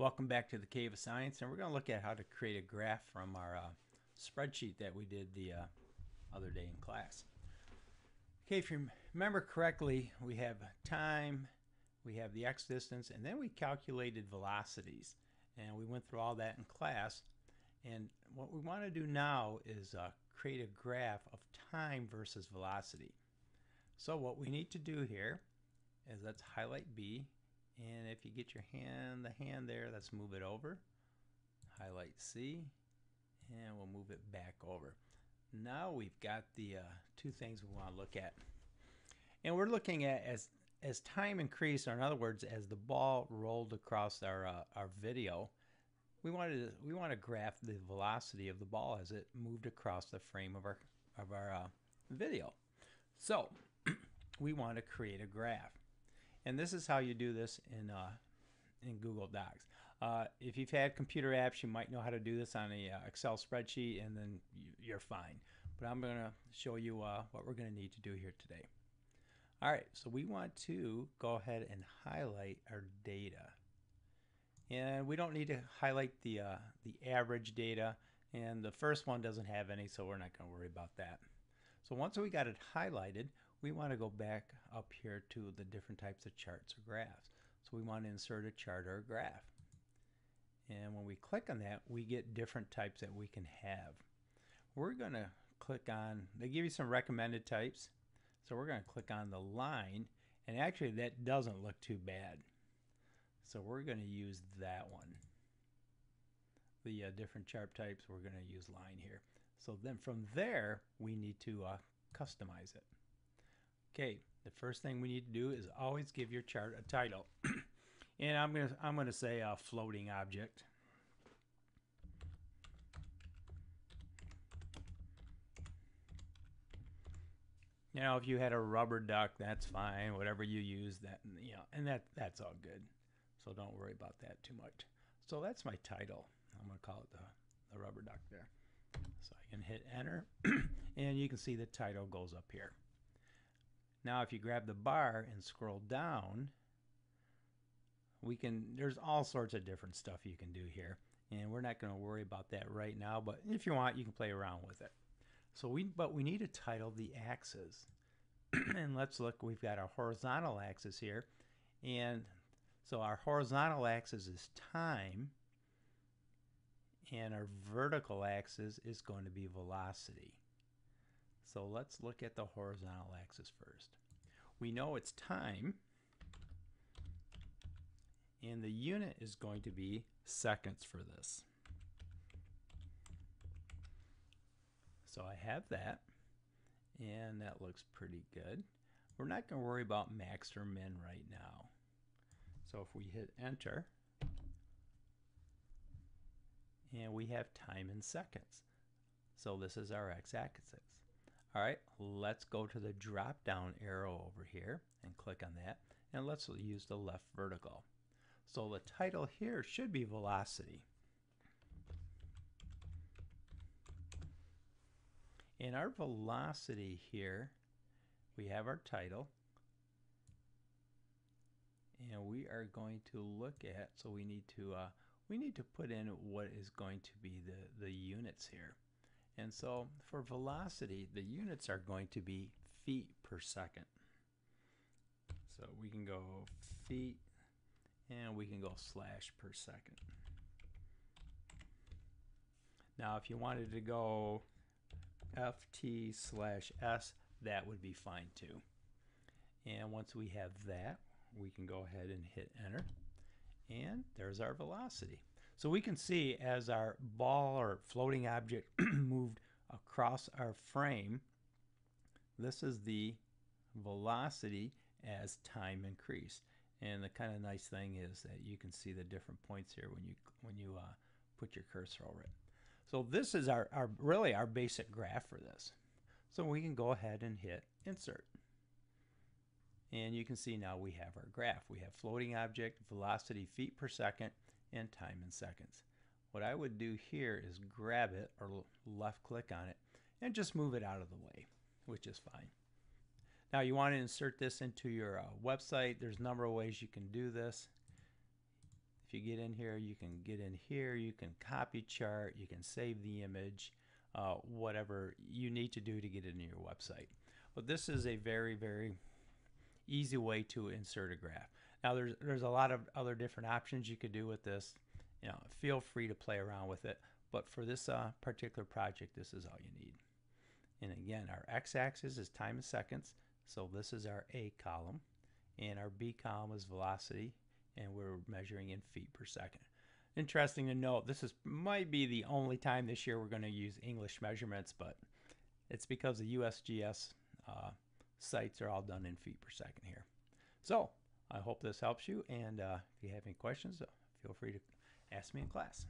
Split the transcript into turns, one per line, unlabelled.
Welcome back to the Cave of Science, and we're going to look at how to create a graph from our spreadsheet that we did the other day in class. Okay, if you remember correctly, we have time, we have the x distance, and then we calculated velocities. And we went through all that in class. And what we want to do now is create a graph of time versus velocity. So what we need to do here is let's highlight B. And if you get the hand there, let's move it over. Highlight C, and we'll move it back over. Now we've got the two things we want to look at. And we're looking at as time increased, or in other words, as the ball rolled across our video, we want to graph the velocity of the ball as it moved across the frame of our video. So we want to create a graph. And this is how you do this in Google Docs. If you've had computer apps, you might know how to do this on a Excel spreadsheet, and then you're fine. But I'm going to show you what we're going to need to do here today. All right, so we want to go ahead and highlight our data. And we don't need to highlight the average data. And the first one doesn't have any, so we're not going to worry about that. So once we got it highlighted, we want to go back up here to the different types of charts or graphs. So we want to insert a chart or a graph. And when we click on that, we get different types that we can have. We're going to click on, they give you some recommended types. So we're going to click on the line, and actually that doesn't look too bad. So we're going to use that one. The different chart types, we're going to use line here. So then from there, we need to customize it. Okay, the first thing we need to do is always give your chart a title. And I'm gonna say a floating object. You know, if you had a rubber duck, that's fine. Whatever you use, that, you know, and that's all good. So don't worry about that too much. So that's my title. I'm gonna call it the rubber duck there. So I can hit enter, and you can see the title goes up here. Now if you grab the bar and scroll down, there's all sorts of different stuff you can do here, and we're not going to worry about that right now, but if you want, you can play around with it. So but we need to title the axis. And let's look, we've got our horizontal axis here, and so our horizontal axis is time, and our vertical axis is going to be velocity. So let's look at the horizontal axis first. We know it's time, and the unit is going to be seconds for this. So I have that, and that looks pretty good. We're not going to worry about max or min right now. So if we hit enter, and we have time in seconds. So this is our x-axis. All right, let's go to the drop down arrow over here and click on that, and let's use the left vertical. So the title here should be velocity. In our velocity here, we have our title, and we are going to look at, so we need to put in what is going to be the units here. And so for velocity, the units are going to be feet per second. So we can go feet, and we can go slash per second. Now if you wanted to go ft/s, that would be fine too. And once we have that, we can go ahead and hit enter, and there's our velocity. So we can see as our ball or floating object moved across our frame, this is the velocity as time increased. And the kind of nice thing is that you can see the different points here when you put your cursor over it. So this is really our basic graph for this. So we can go ahead and hit insert. And you can see now we have our graph. We have floating object, velocity feet per second, and time in seconds. What I would do here is grab it or left click on it and just move it out of the way, which is fine. Now you want to insert this into your website. There's a number of ways you can do this. If you get in here, you can get in here, you can copy chart, you can save the image, whatever you need to do to get into your website. But this is a very, very easy way to insert a graph. Now there's a lot of other different options you could do with this. You know, feel free to play around with it, but for this particular project, this is all you need. And again, our x-axis is time in seconds, so this is our A column, and our B column is velocity, and we're measuring in feet per second. Interesting to note, might be the only time this year we're going to use English measurements, but it's because the USGS sites are all done in feet per second here. So I hope this helps you, and if you have any questions, feel free to ask me in class.